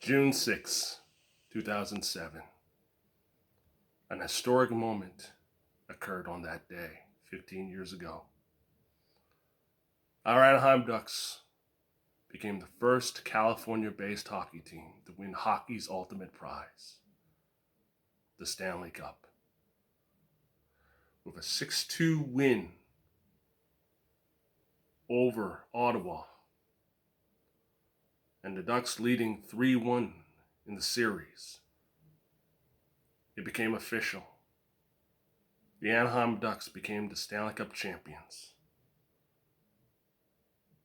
June 6, 2007. An historic moment occurred on that day 15 years ago. Our Anaheim Ducks became the first California-based hockey team to win hockey's ultimate prize, the Stanley Cup. With a 6-2 win over Ottawa, and the Ducks leading 3-1 in the series, it became official. The Anaheim Ducks became the Stanley Cup champions.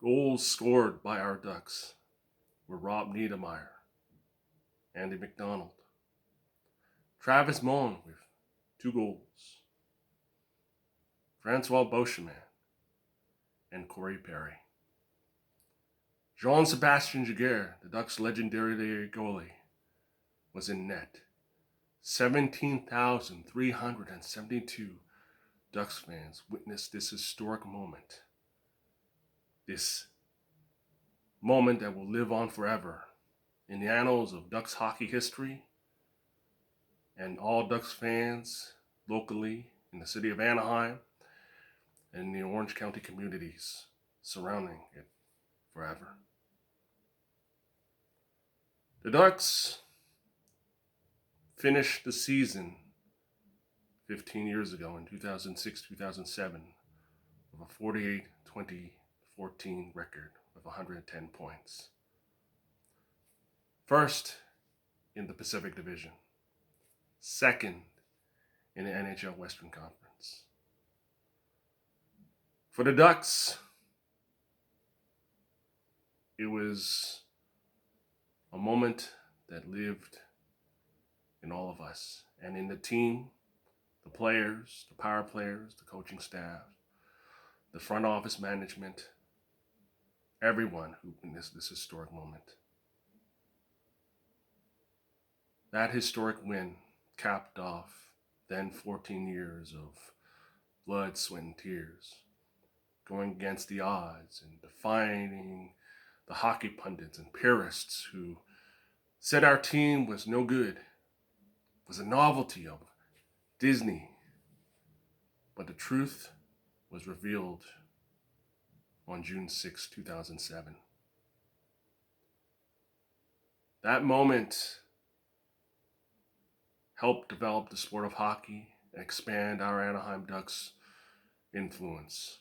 Goals scored by our Ducks were Rob Niedermeyer, Andy McDonald, Travis Moen with 2 goals, Francois Beauchemin, and Corey Perry. Jean-Sébastien Giguère, the Ducks' legendary goalie, was in net. 17,372 Ducks fans witnessed this historic moment. This moment that will live on forever in the annals of Ducks hockey history, and all Ducks fans locally in the city of Anaheim and the Orange County communities surrounding it forever. The Ducks finished the season 15 years ago in 2006-2007 with a 48-20-14 record of 110 points. First in the Pacific Division. Second in the NHL Western Conference. For the Ducks, it was a moment that lived in all of us, and in the team, the players, the power players, the coaching staff, the front office management, everyone who witnessed this historic moment. That historic win capped off then 14 years of blood, sweat, and tears, going against the odds and defying the hockey pundits and purists who said our team was no good, was a novelty of Disney. But the truth was revealed on June 6, 2007. That moment helped develop the sport of hockey and expand our Anaheim Ducks influence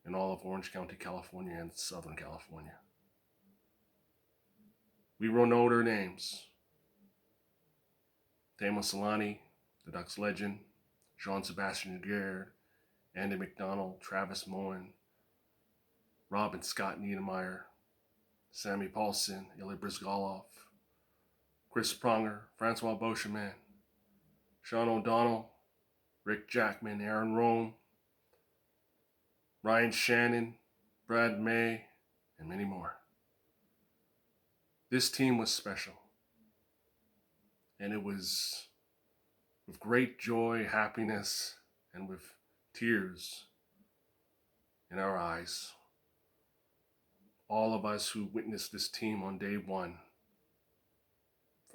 in all of Orange County, California, and Southern California. We will know their names. Teemu Selanne, the Ducks legend, Jean-Sébastien Giguère, Andy McDonald, Travis Moen, Rob and Scott Niedermeyer, Sammy Paulson, Ilya Bryzgalov, Chris Pronger, Francois Beauchemin, Sean O'Donnell, Rick Jackman, Aaron Rome, Ryan Shannon, Brad May, and many more. This team was special, and it was with great joy, happiness, and with tears in our eyes. All of us who witnessed this team on day one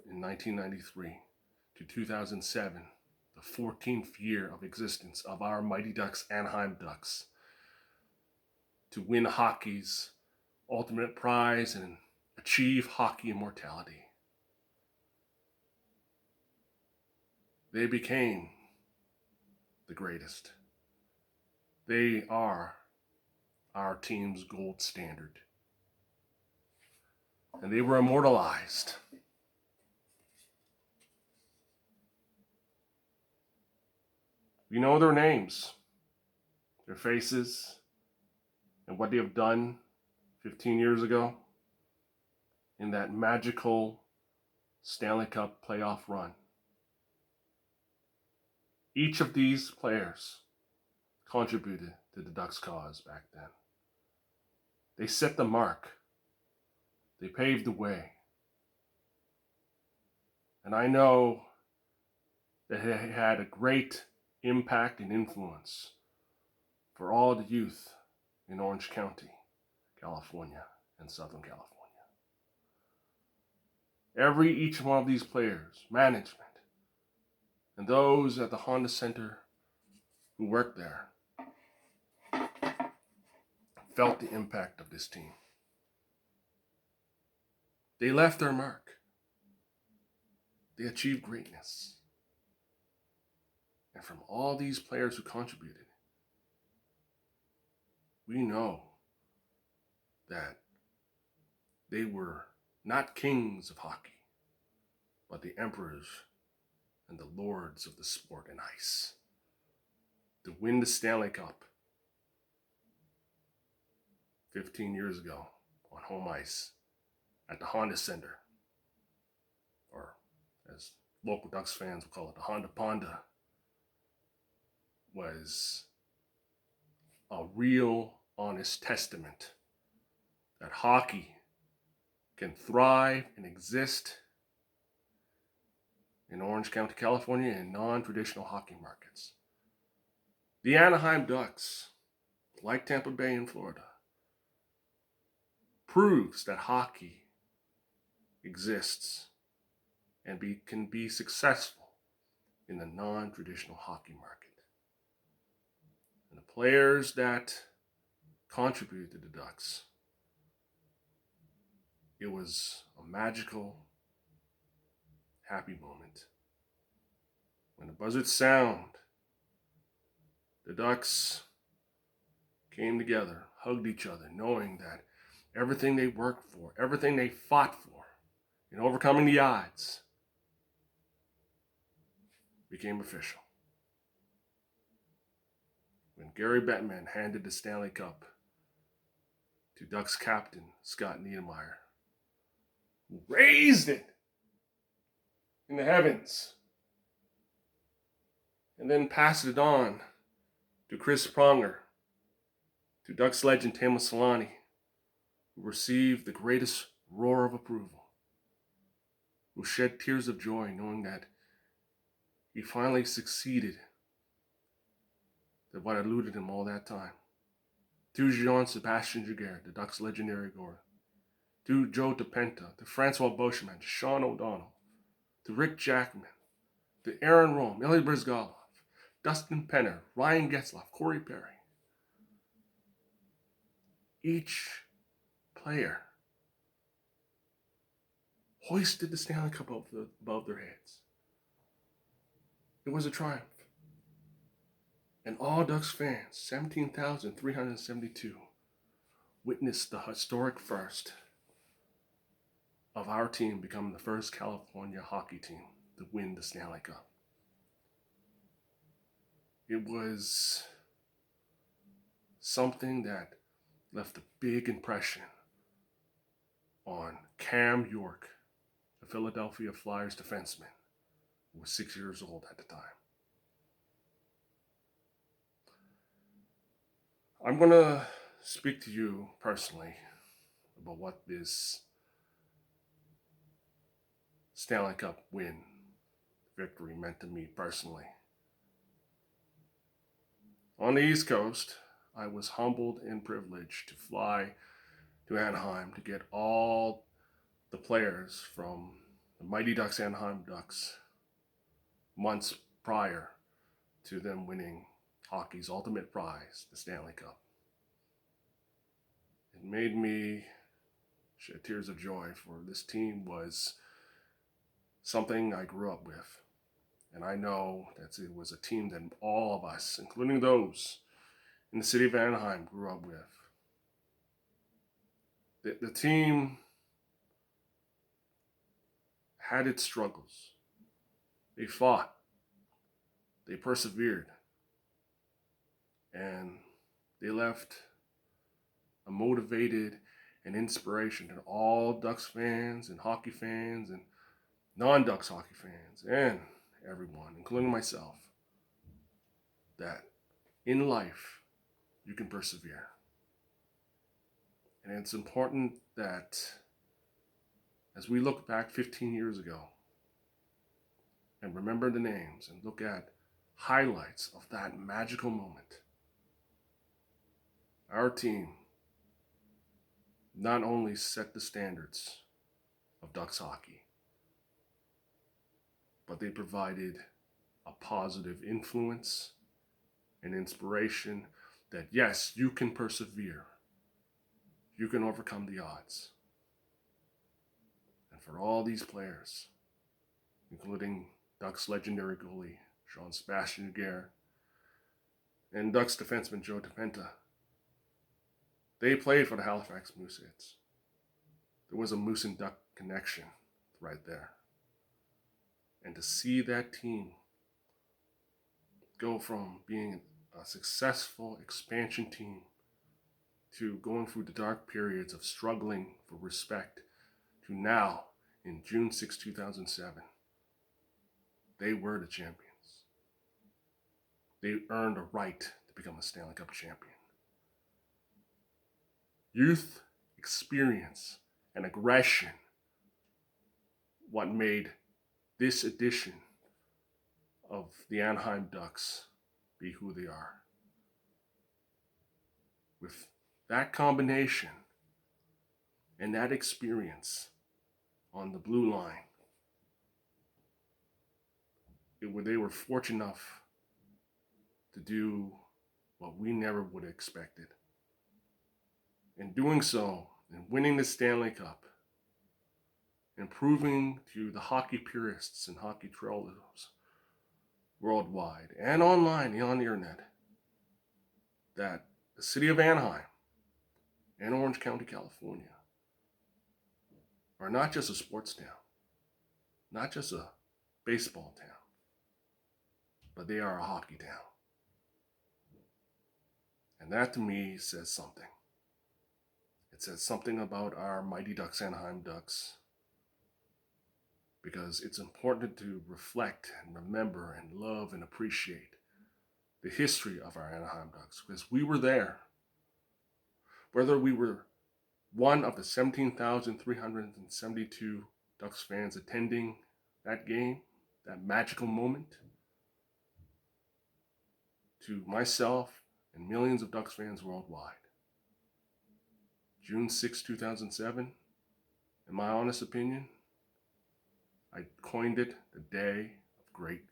in 1993 to 2007, the 14th year of existence of our Mighty Ducks, Anaheim Ducks, to win hockey's ultimate prize and achieve hockey immortality. They became the greatest. They are our team's gold standard. And they were immortalized. We know their names, their faces, and what they have done 15 years ago in that magical Stanley Cup playoff run. Each of these players contributed to the Ducks' cause back then. They set the mark. They paved the way. And I know that it had a great impact and influence for all the youth in Orange County, California, and Southern California. Each one of these players, management, and those at the Honda Center who worked there felt the impact of this team. They left their mark. They achieved greatness. And from all these players who contributed, we know that they were not kings of hockey, but the emperors and the lords of the sport and ice. To win the Stanley Cup 15 years ago on home ice at the Honda Center, or as local Ducks fans will call it, the Honda Ponda, was a real, honest testament that hockey can thrive and exist in Orange County, California, in non-traditional hockey markets. The Anaheim Ducks, like Tampa Bay in Florida, proves that hockey exists and can be successful in the non-traditional hockey market. And the players that contributed to the Ducks, it was a magical, happy moment. When the buzzards sound, the Ducks came together, hugged each other, knowing that everything they worked for, everything they fought for in overcoming the odds became official. When Gary Bettman handed the Stanley Cup to Ducks captain Scott Niedermayer, who raised it in the heavens and then passed it on to Chris Pronger, to Ducks legend Teemu Selanne, who received the greatest roar of approval, who shed tears of joy knowing that he finally succeeded at what eluded him all that time. To Jean-Sébastien Giguère, the Ducks legendary goalie, to Joe DePenta, to Francois Beauchemin, to Sean O'Donnell, to Rick Jackman, to Aaron Rome, Ilya Bryzgalov, Dustin Penner, Ryan Getzlaf, Corey Perry. Each player hoisted the Stanley Cup above their heads. It was a triumph. And all Ducks fans, 17,372, witnessed the historic first of our team becoming the first California hockey team to win the Stanley Cup. It was something that left a big impression on Cam York, the Philadelphia Flyers defenseman, who was 6 years old at the time. I'm going to speak to you personally about what this Stanley Cup victory meant to me personally. On the East Coast, I was humbled and privileged to fly to Anaheim to get all the players from the Mighty Ducks Anaheim Ducks months prior to them winning hockey's ultimate prize, the Stanley Cup. It made me shed tears of joy, for this team was something I grew up with. And I know that it was a team that all of us, including those in the city of Anaheim, grew up with. The team had its struggles. They fought. They persevered. And they left a motivated and inspiration to all Ducks fans and hockey fans and non-Ducks hockey fans and everyone, including myself, that in life you can persevere. And it's important that as we look back 15 years ago and remember the names and look at highlights of that magical moment, our team not only set the standards of Ducks hockey, but they provided a positive influence and inspiration that yes, you can persevere. You can overcome the odds. And for all these players, including Ducks legendary goalie Jean-Sebastien Giguère and Ducks defenseman Joe DePenta, they played for the Halifax Mooseheads. There was a Moose and Duck connection right there. And to see that team go from being a successful expansion team to going through the dark periods of struggling for respect to now, in June 6, 2007, they were the champions. They earned a right to become a Stanley Cup champion. Youth, experience, and aggression, what made this edition of the Anaheim Ducks be who they are. With that combination and that experience on the blue line, they were fortunate enough to do what we never would have expected. In doing so, in winning the Stanley Cup, and proving to the hockey purists and hockey trailers worldwide and online and on the internet that the city of Anaheim and Orange County, California are not just a sports town, not just a baseball town, but they are a hockey town. And that to me says something. It says something about our mighty Ducks, Anaheim Ducks, because it's important to reflect and remember and love and appreciate the history of our Anaheim Ducks, because we were there. Whether we were one of the 17,372 Ducks fans attending that game, that magical moment, to myself and millions of Ducks fans worldwide. June 6, 2007, in my honest opinion, I coined it the day of great